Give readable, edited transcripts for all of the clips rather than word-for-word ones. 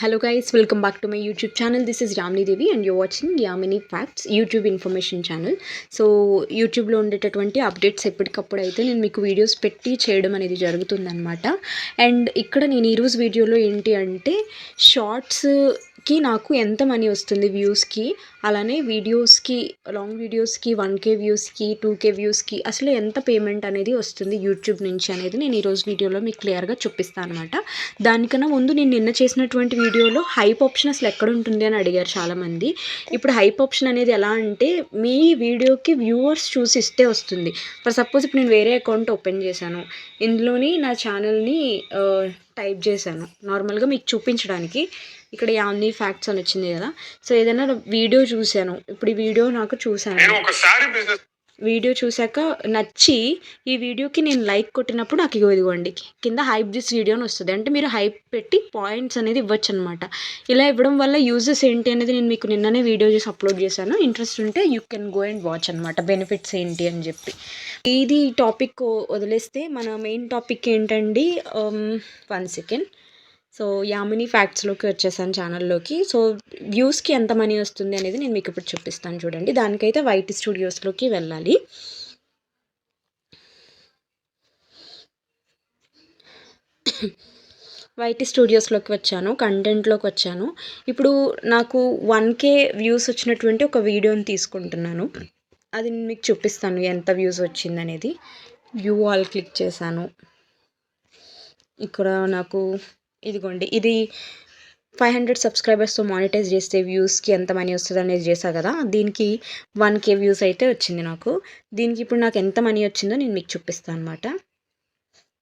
Hello guys, welcome back to my YouTube channel. This is Yamini Devi and you're watching Yamini Facts YouTube information channel. So యూట్యూబ్లో ఉండేటటువంటి updates ఎప్పటికప్పుడు అయితే నేను మీకు videos పెట్టి చేయడం అనేది జరుగుతుందన్నమాట. అండ్ ఇక్కడ నేను ఈరోజు వీడియోలో ఏంటి అంటే షార్ట్స్కి నాకు ఎంత మనీ వస్తుంది వ్యూస్కి, అలానే వీడియోస్కి, లాంగ్ వీడియోస్కి 1K వ్యూస్కి 2K వ్యూస్కి అసలు ఎంత పేమెంట్ అనేది వస్తుంది యూట్యూబ్ నుంచి అనేది నేను ఈరోజు వీడియోలో మీకు క్లియర్గా చూపిస్తాను అనమాట. దానికన్నా ముందు నేను నిన్న చేసినటువంటి వీడియోలో హైప్ ఆప్షన్ అసలు ఎక్కడ ఉంటుంది అని అడిగారు చాలామంది. ఇప్పుడు హైప్ ఆప్షన్ అనేది ఎలా అంటే మీ వీడియోకి వ్యూవర్స్ చూసి ఇస్తే వస్తుంది. ఫర్ సపోజ్ ఇప్పుడు నేను వేరే అకౌంట్ ఓపెన్ చేశాను, ఇందులోని నా ఛానల్ని టైప్ చేశాను నార్మల్గా మీకు చూపించడానికి. ఇక్కడ యామ్నీ ఫ్యాక్ట్స్ అని వచ్చింది కదా. సో ఏదైనా వీడియో చూశాను, ఇప్పుడు ఈ వీడియో నాకు చూశాను, వీడియో చూశాక నచ్చి ఈ వీడియోకి నేను లైక్ కొట్టినప్పుడు నాకు ఇదిగోండి కింద హైప్ దిస్ వీడియో అని వస్తుంది. అంటే మీరు హైప్ పెట్టి పాయింట్స్ అనేది ఇవ్వచ్చు అనమాట. ఇలా ఇవ్వడం వల్ల యూజెస్ ఏంటి అనేది నేను మీకు నిన్ననే వీడియో చేసి అప్లోడ్ చేశాను. ఇంట్రెస్ట్ ఉంటే you can go and watch అనమాట, బెనిఫిట్స్ ఏంటి అని చెప్పి. ఇది టాపిక్ వదిలేస్తే మన మెయిన్ టాపిక్ ఏంటండి, 1 సెకండ్. సో యామినీ ఫ్యాక్ట్స్లోకి వచ్చేసాను ఛానల్లోకి. సో వ్యూస్కి ఎంత మనీ వస్తుంది అనేది నేను మీకు ఇప్పుడు చూపిస్తాను చూడండి. దానికైతే వైటీ స్టూడియోస్లోకి వెళ్ళాలి. వైటీ స్టూడియోస్లోకి వచ్చాను, కంటెంట్లోకి వచ్చాను. ఇప్పుడు నాకు 1K వ్యూస్ వచ్చినటువంటి ఒక వీడియోని తీసుకుంటున్నాను, అది నేను మీకు చూపిస్తాను ఎంత వ్యూస్ వచ్చింది అనేది. వ్యూ ఆల్ క్లిక్ చేశాను. ఇక్కడ నాకు ఇదిగోండి, ఇది 500 సబ్స్క్రైబర్స్తో మానిటైజ్ చేస్తే వ్యూస్కి ఎంత మనీ వస్తుంది అనేది చేశా కదా. దీనికి 1K వ్యూస్ అయితే వచ్చింది నాకు. దీనికి ఇప్పుడు నాకు ఎంత మనీ వచ్చిందో నేను మీకు చూపిస్తాను అనమాట.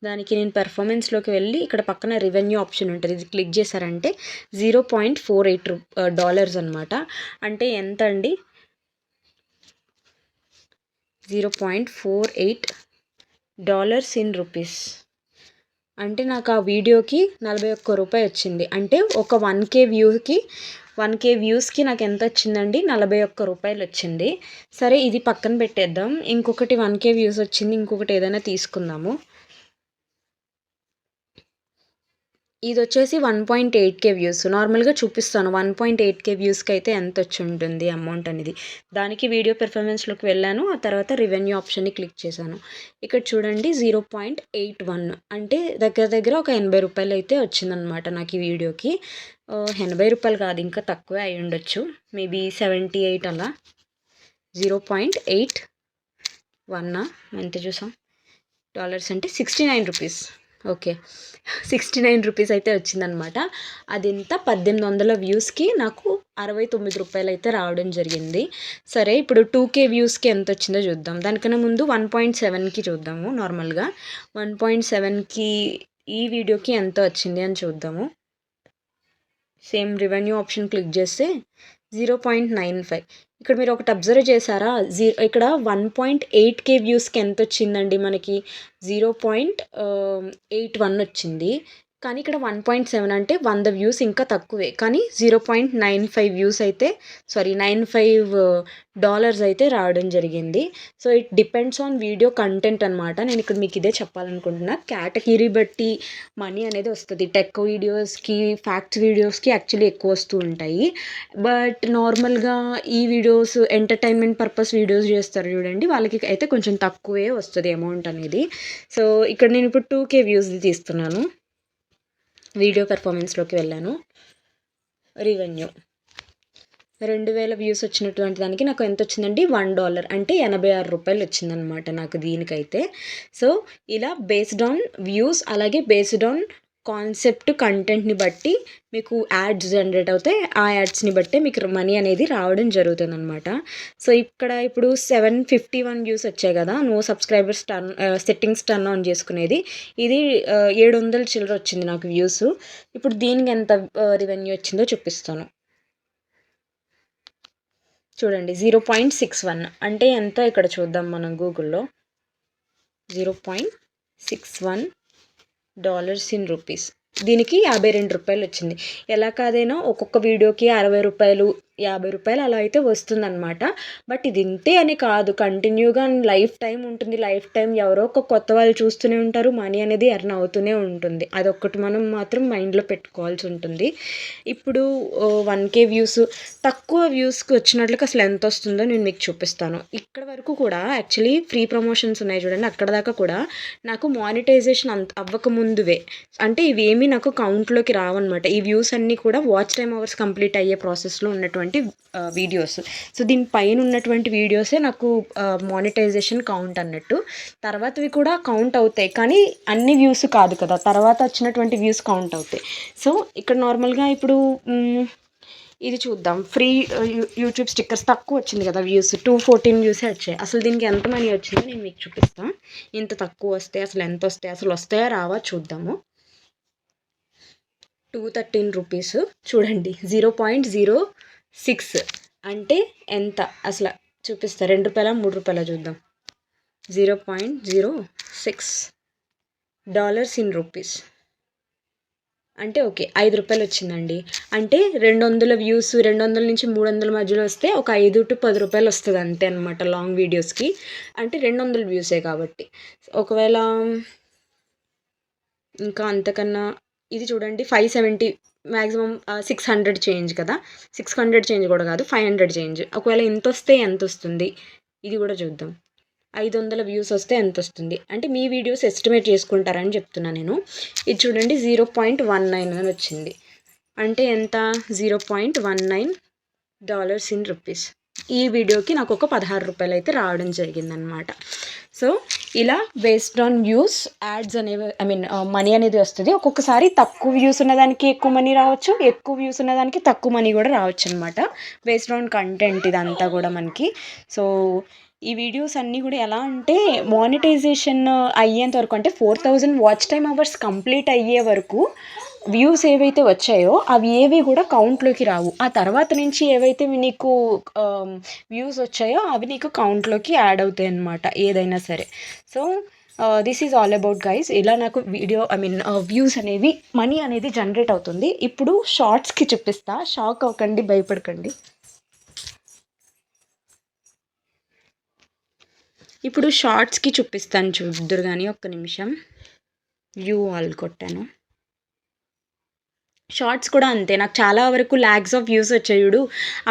దానికి నేను పెర్ఫార్మెన్స్లోకి వెళ్ళి ఇక్కడ పక్కన రెవెన్యూ ఆప్షన్ ఉంటుంది, ఇది క్లిక్ చేశారంటే $0.48 అనమాట. అంటే ఎంత అండి, $0.48 ఇన్ రూపీస్. అంటే నాకు ఆ వీడియోకి 41 రూపాయి వచ్చింది. అంటే ఒక 1K వ్యూస్కి నాకు ఎంత వచ్చిందండి, 41 రూపాయలు వచ్చింది. సరే ఇది పక్కన పెట్టేద్దాం, ఇంకొకటి 1K వ్యూస్ వచ్చింది, ఇంకొకటి ఏదైనా తీసుకుందాము. ఇది వచ్చేసి 1.8K వ్యూస్. నార్మల్గా చూపిస్తాను 1.8K వ్యూస్కి అయితే ఎంత వచ్చి ఉంటుంది అమౌంట్ అనేది. దానికి వీడియో పెర్ఫార్మెన్స్లోకి వెళ్ళాను, ఆ తర్వాత రెవెన్యూ ఆప్షన్ని క్లిక్ చేశాను. ఇక్కడ చూడండి 0.81 అంటే దగ్గర ఒక 80 రూపాయలు అయితే వచ్చిందనమాట నాకు ఈ వీడియోకి. 80 రూపాయలు కాదు, ఇంకా తక్కువే అయి ఉండొచ్చు, మేబీ 78 అలా. 0.81 ఎంత చూసాం డాలర్స్ అంటే 69 రూపీస్. ఓకే, 69 రూపీస్ అయితే వచ్చిందనమాట. అది ఎంత 1800 వ్యూస్కి నాకు 69 రూపాయలు అయితే రావడం జరిగింది. సరే ఇప్పుడు 2K వ్యూస్కి ఎంత వచ్చిందో చూద్దాం. దానికన్నా ముందు 1.7కి చూద్దాము. నార్మల్గా 1.7కి ఈ వీడియోకి ఎంత వచ్చింది అని చూద్దాము. సేమ్ రెవెన్యూ ఆప్షన్ క్లిక్ చేస్తే 0.95. ఇక్కడ మీరు ఒకటి అబ్జర్వ్ చేశారా, ఇక్కడ 1.8K వ్యూస్కి ఎంత వచ్చిందండి మనకి, 0.81 వచ్చింది. కానీ ఇక్కడ 1.7 అంటే 100 వ్యూస్ ఇంకా తక్కువే, కానీ 0.95 వ్యూస్ అయితే $95 అయితే రావడం జరిగింది. So it depends on video content అనమాట. నేను ఇక్కడ మీకు ఇదే చెప్పాలనుకుంటున్నా. కేటగిరీ బట్టి మనీ అనేది వస్తుంది. టెక్ వీడియోస్కి, ఫ్యాక్ట్స్ వీడియోస్కి యాక్చువల్లీ ఎక్కువ వస్తూ ఉంటాయి. బట్ నార్మల్గా ఈ వీడియోస్ ఎంటర్టైన్మెంట్ పర్పస్ వీడియోస్ చేస్తారు చూడండి, వాళ్ళకి అయితే కొంచెం తక్కువే వస్తుంది అమౌంట్ అనేది. సో ఇక్కడ నేను ఇప్పుడు 2K వ్యూస్ది తీస్తున్నాను. వీడియో పెర్ఫార్మెన్స్లోకి వెళ్ళాను, రెవెన్యూ 2000 వ్యూస్ వచ్చినటువంటి దానికి నాకు ఎంత వచ్చిందండి, $1 అంటే 86 రూపాయలు వచ్చిందనమాట నాకు దీనికైతే. సో ఇలా బేస్డ్ ఆన్ వ్యూస్, అలాగే బేస్డ్ ఆన్ కాన్సెప్ట్ కంటెంట్ని బట్టి మీకు యాడ్స్ జనరేట్ అవుతాయి. ఆ యాడ్స్ని బట్టే మీకు మనీ అనేది రావడం జరుగుతుంది అనమాట. సో ఇక్కడ ఇప్పుడు 751 వ్యూస్ వచ్చాయి కదా, no subscribers settings turn on చేసుకునేది. ఇది 700 చిల్లర వచ్చింది నాకు వ్యూస్. ఇప్పుడు దీనికి ఎంత రెవెన్యూ వచ్చిందో చూపిస్తాను చూడండి. 0.61 అంటే ఎంత ఇక్కడ చూద్దాం మనం గూగుల్లో. $0.61 ఇన్ రూపీస్. దీనికి 52 రూపాయలు వచ్చింది. ఎలా కాదైనా ఒక్కొక్క వీడియోకి 60 రూపాయలు, రూ. 50 అలా అయితే వస్తుందనమాట. బట్ ఇది ఇంతే అని కాదు, కంటిన్యూగా లైఫ్ టైం ఉంటుంది. లైఫ్ టైం ఎవరో ఒక కొత్త వాళ్ళు చూస్తూనే ఉంటారు. మనీ అనేది ఎర్న్ అవుతూనే ఉంటుంది. అదొక్కటి మనం మాత్రం మైండ్లో పెట్టుకోవాల్సి ఉంటుంది. ఇప్పుడు 1K వ్యూస్, తక్కువ వ్యూస్కి వచ్చినట్లుగా అసలు ఎంత వస్తుందో నేను మీకు చూపిస్తాను. ఇక్కడ వరకు కూడా యాక్చువల్లీ ఫ్రీ ప్రమోషన్స్ ఉన్నాయి చూడండి, అక్కడ దాకా కూడా నాకు మానిటైజేషన్ అవ్వకముందువే, అంటే ఇవేమీ నాకు కౌంట్లోకి రావన్నమాట. ఈ వ్యూస్ అన్నీ కూడా వాచ్ టైమ్ అవర్స్ కంప్లీట్ అయ్యే ప్రాసెస్లో ఉన్నటువంటి వీడియోస్. సో దీనిపైన ఉన్నటువంటి వీడియోసే నాకు మానిటైజేషన్ కౌంట్ అన్నట్టు. తర్వాతవి కూడా కౌంట్ అవుతాయి, కానీ అన్ని వ్యూస్ కాదు కదా, తర్వాత వచ్చినటువంటి వ్యూస్ కౌంట్ అవుతాయి. సో ఇక్కడ నార్మల్గా ఇప్పుడు ఇది చూద్దాం. ఫ్రీ యూట్యూబ్ స్టిక్కర్స్ తక్కువ వచ్చింది కదా వ్యూస్, 214 వ్యూసే వచ్చాయి. అసలు దీనికి ఎంత మనీ వచ్చిందో నేను మీకు చూపిస్తాను. ఇంత తక్కువ వస్తే అసలు ఎంత వస్తాయి, అసలు వస్తాయా రావా చూద్దాము. 213 రూపీస్ చూడండి, 0.06 అంటే ఎంత అసలు చూపిస్తా. ₹2 ₹3 చూద్దాం. 0.06 ఇన్ రూపీస్ అంటే ఓకే ₹5 వచ్చిందండి. అంటే 200 వ్యూస్, 200 నుంచి 300 మధ్యలో వస్తే ఒక ₹5 to ₹10 వస్తుంది అంతే అనమాట లాంగ్ వీడియోస్కి. అంటే 200 వ్యూసే కాబట్టి. ఒకవేళ ఇంకా అంతకన్నా ఇది చూడండి, 570 మ్యాక్సిమం 600 చేంజ్ కదా, 600 చేంజ్ కూడా కాదు, 500 చేంజ్. ఒకవేళ ఇంత వస్తే ఎంత వస్తుంది ఇది కూడా చూద్దాం. 500 వ్యూస్ వస్తే ఎంత వస్తుంది అంటే మీ వీడియోస్ ఎస్టిమేట్ చేసుకుంటారని చెప్తున్నాను నేను. ఇది చూడండి, 0.19 అని వచ్చింది. అంటే ఎంత, $0.19 ఇన్ రూపీస్. ఈ వీడియోకి నాకు ఒక ₹16 అయితే రావడం జరిగిందనమాట. సో ఇలా బేస్డ్ ఆన్ వ్యూస్ యాడ్స్ అనేవి, మనీ అనేది వస్తుంది. ఒక్కొక్కసారి తక్కువ వ్యూస్ ఉన్నదానికి ఎక్కువ మనీ రావచ్చు, ఎక్కువ వ్యూస్ ఉన్నదానికి తక్కువ మనీ కూడా రావచ్చు అనమాట, బేస్డ్ ఆన్ కంటెంట్ ఇదంతా కూడా మనకి. సో ఈ వీడియోస్ అన్నీ కూడా ఎలా అంటే మానిటైజేషన్ అయ్యేంత వరకు, అంటే 4000 వాచ్ టైమ్ అవర్స్ కంప్లీట్ అయ్యే వరకు వ్యూస్ ఏవైతే వచ్చాయో అవి ఏవి కూడా కౌంట్లోకి రావు. ఆ తర్వాత నుంచి ఏవైతే నీకు వ్యూస్ వచ్చాయో అవి నీకు కౌంట్లోకి యాడ్ అవుతాయి అన్నమాట, ఏదైనా సరే. So this is all about guys. ఇలా నాకు వీడియో వ్యూస్ అనేవి, మనీ అనేది జనరేట్ అవుతుంది. ఇప్పుడు షార్ట్స్కి చూపిస్తా, షాక్ అవ్వకండి, భయపడకండి. ఇప్పుడు షార్ట్స్కి చూపిస్తాను చూద్దరు కానీ, ఒక్క నిమిషం. వ్యూ ఆల్ కొట్టాను. షార్ట్స్ కూడా అంతే, నాకు చాలా వరకు ల్యాక్స్ ఆఫ్ వ్యూస్ వచ్చాయి చూడు,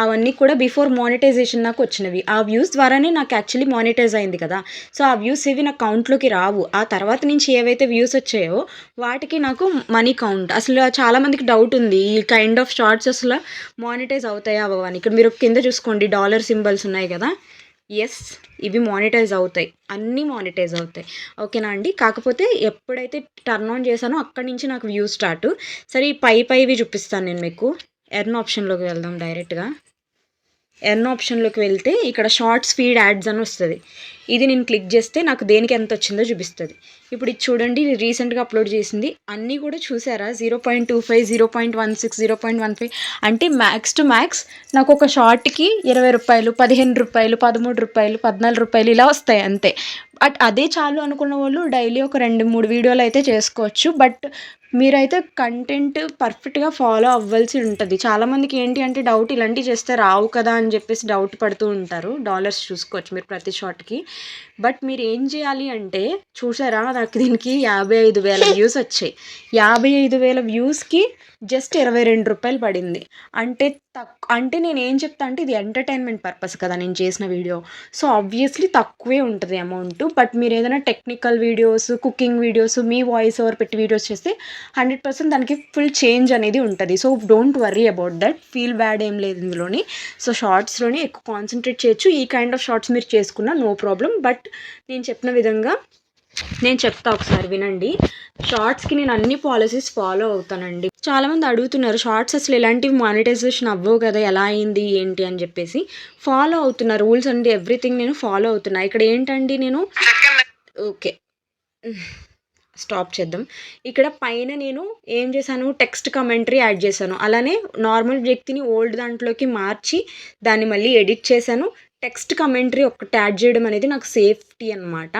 అవన్నీ కూడా బిఫోర్ మానిటైజేషన్ నాకు వచ్చినవి. ఆ వ్యూస్ ద్వారానే నాకు యాక్చువల్లీ మానిటైజ్ అయింది కదా. సో ఆ వ్యూస్ ఏవి నాకు కౌంట్లోకి రావు. ఆ తర్వాత నుంచి ఏవైతే వ్యూస్ వచ్చాయో వాటికి నాకు మనీ కౌంట్. అసలు చాలామందికి డౌట్ ఉంది, ఈ కైండ్ ఆఫ్ షార్ట్స్ అసలు మానిటైజ్ అవుతాయా అవ్వని. ఇక్కడ మీరు కింద చూసుకోండి, డాలర్ సింబల్స్ ఉన్నాయి కదా, ఎస్ ఇవి మానిటైజ్ అవుతాయి, అన్నీ మానిటైజ్ అవుతాయి, ఓకేనా అండి. కాకపోతే ఎప్పుడైతే టర్న్ ఆన్ చేశానో అక్కడి నుంచి నాకు వ్యూ స్టార్ట్. సరే ఈ పైవి చూపిస్తాను నేను మీకు. ఎర్న్ ఆప్షన్లోకి వెళ్దాం డైరెక్ట్గా. ఎర్న్ ఆప్షన్లోకి వెళ్తే ఇక్కడ షార్ట్స్ ఫీడ్ యాడ్స్ అని వస్తుంది. ఇది నేను క్లిక్ చేస్తే నాకు దేనికి ఎంత వచ్చిందో చూపిస్తుంది. ఇప్పుడు ఇది చూడండి, రీసెంట్గా అప్లోడ్ చేసింది అన్నీ కూడా చూసారా, 0.25, 0.16, 0.15. అంటే మ్యాక్స్ టు మ్యాక్స్ నాకు ఒక షార్ట్కి ₹20, ₹15, ₹13, ₹14 ఇలా వస్తాయి అంతే. బట్ అదే చాలు అనుకున్న వాళ్ళు డైలీ ఒక 2-3 వీడియోలు అయితే చేసుకోవచ్చు. బట్ మీరైతే కంటెంట్ పర్ఫెక్ట్గా ఫాలో అవ్వాల్సి ఉంటుంది. చాలామందికి ఏంటి అంటే డౌట్, ఇలాంటివి చేస్తే రావు కదా అని చెప్పేసి డౌట్ పడుతూ ఉంటారు. డాలర్స్ చూసుకోవచ్చు మీరు ప్రతి షాట్కి. బట్ మీరు ఏం చేయాలి అంటే, చూసారా నాకు దీనికి 55,000 వ్యూస్ వచ్చాయి. 55,000 వ్యూస్కి జస్ట్ ₹22 పడింది. అంటే నేను ఏం చెప్తా అంటే, ఇది ఎంటర్టైన్మెంట్ పర్పస్ కదా నేను చేసిన వీడియో. సో ఆబ్వియస్లీ తక్కువే ఉంటుంది అమౌంట్. బట్ మీరు ఏదైనా టెక్నికల్ వీడియోస్, కుకింగ్ వీడియోస్, మీ వాయిస్ ఓవర్ పెట్టి వీడియోస్ చేస్తే 100% దానికి ఫుల్ చేంజ్ అనేది ఉంటుంది. So don't worry about that, feel bad ఏం లేదు ఇందులోని. సో షార్ట్స్లోనే ఎక్కువ కాన్సన్ట్రేట్ చేయొచ్చు. ఈ కైండ్ ఆఫ్ షార్ట్స్ మీరు చేసుకున్నా నో ప్రాబ్లం. బట్ నేను చెప్పిన విధంగా నేను చెప్తా, ఒకసారి వినండి. షార్ట్స్కి నేను అన్ని పాలసీస్ ఫాలో అవుతానండి. చాలామంది అడుగుతున్నారు, షార్ట్స్ అసలు ఇలాంటివి మానిటైజేషన్ అవ్వవు కదా, ఎలా అయింది ఏంటి అని చెప్పేసి. ఫాలో అవుతున్నా రూల్స్ అండి, ఎవ్రీథింగ్ నేను ఫాలో అవుతున్నా. ఇక్కడ ఏంటండి, నేను ఓకే స్టాప్ చేద్దాం. ఇక్కడ పైన నేను ఏం చేశాను, టెక్స్ట్ కమెంటరీ యాడ్ చేశాను. అలానే నార్మల్ వ్యక్తిని ఓల్డ్ దాంట్లోకి మార్చి దాన్ని మళ్ళీ ఎడిట్ చేశాను. టెక్స్ట్ కమెంటరీ ఒకటి యాడ్ చేయడం అనేది నాకు సేఫ్టీ అనమాట.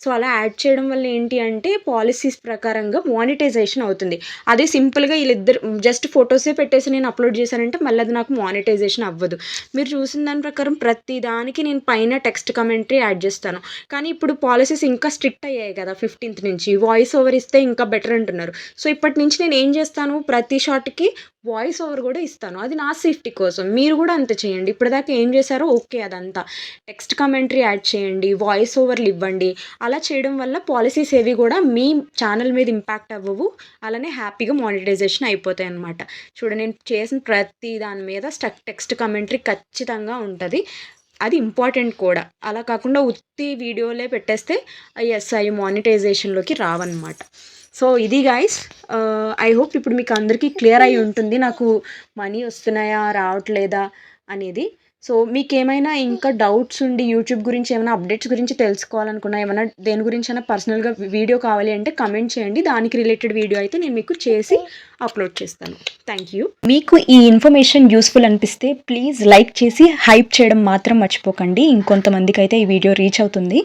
సో, అలా యాడ్ చేయడం వల్ల ఏంటి అంటే పాలిసీస్ ప్రకారంగా మానిటైజేషన్ అవుతుంది. అదే సింపుల్‌గా ఈళ్ళిద్దరు జస్ట్ ఫోటోసే పెట్టేసి నేను అప్‌లోడ్ చేశానంటే మళ్ళీ అది నాకు మానిటైజేషన్ అవ్వదు. మీరు చూసిన దాని ప్రకారం ప్రతి దానికి నేను పైన టెక్స్ట్ కమెంటరీ యాడ్ చేస్తాను. కానీ ఇప్పుడు పాలిసీస్ ఇంకా స్ట్రిక్ట్ అయ్యాయి కదా! 15థ్ నుంచి. వాయిస్ ఓవర్ ఇస్తే ఇంకా బెటర్ అంటున్నారు. సో, ఇప్పటి నుంచి నేను ఏం చేస్తాను ప్రతి షాట్‌కి వాయిస్ ఓవర్ కూడా ఇస్తాను. అది నా సేఫ్టీ కోసం. మీరు కూడా అంతే చేయండి. ఇప్పటిదాకా ఏం చేశారో ఓకే అదంతా. టెక్స్ట్ కమెంటరీ యాడ్ చేయండి. వాయిస్ ఓవర్లు ఇవ్వండి. అలా చేయడం వల్ల పాలిసీస్ ఏవి కూడా మీ ఛానల్ మీద ఇంపాక్ట్ అవ్వవు. అలానే హ్యాపీగా మానిటైజేషన్ అయిపోతాయన్నమాట. చూడండి నేను చేసిన ప్రతి దాని మీద టెక్స్ట్ కమెంటరీ ఖచ్చితంగా ఉంటది. అది ఇంపార్టెంట్ కూడా. అలా కాకుండా ఉత్తి వీడియోలే పెట్టేస్తే అవి మానిటైజేషన్‌లోకి రావన్నమాట. సో, ఇది గైస్. ఐ హోప్ ఇప్పుడు మీకు అందరికీ క్లియర్ అయ్యి ఉంటుంది. నాకు మనీ వస్తున్నాయా? రావట్లేదా? అనేది. సో, మీకేమైనా ఇంకా డౌట్స్ ఉండి యూట్యూబ్ గురించి ఏమైనా అప్డేట్స్ గురించి తెలుసుకోవాలనుకున్నా, ఏమైనా దేని గురించైనా పర్సనల్‌గా వీడియో కావాలి అంటే కమెంట్ చేయండి. దానికి రిలేటెడ్ వీడియో అయితే నేను మీకు చేసి అప్‌లోడ్ చేస్తాను. Thank you. మీకు ఈ ఇన్ఫర్మేషన్ యూస్‌ఫుల్ అనిపిస్తే ప్లీజ్ లైక్ చేసి హైప్ చేయడం మాత్రం మర్చిపోకండి. ఇంకొంతమందికైతే ఈ వీడియో రీచ్ అవుతుంది.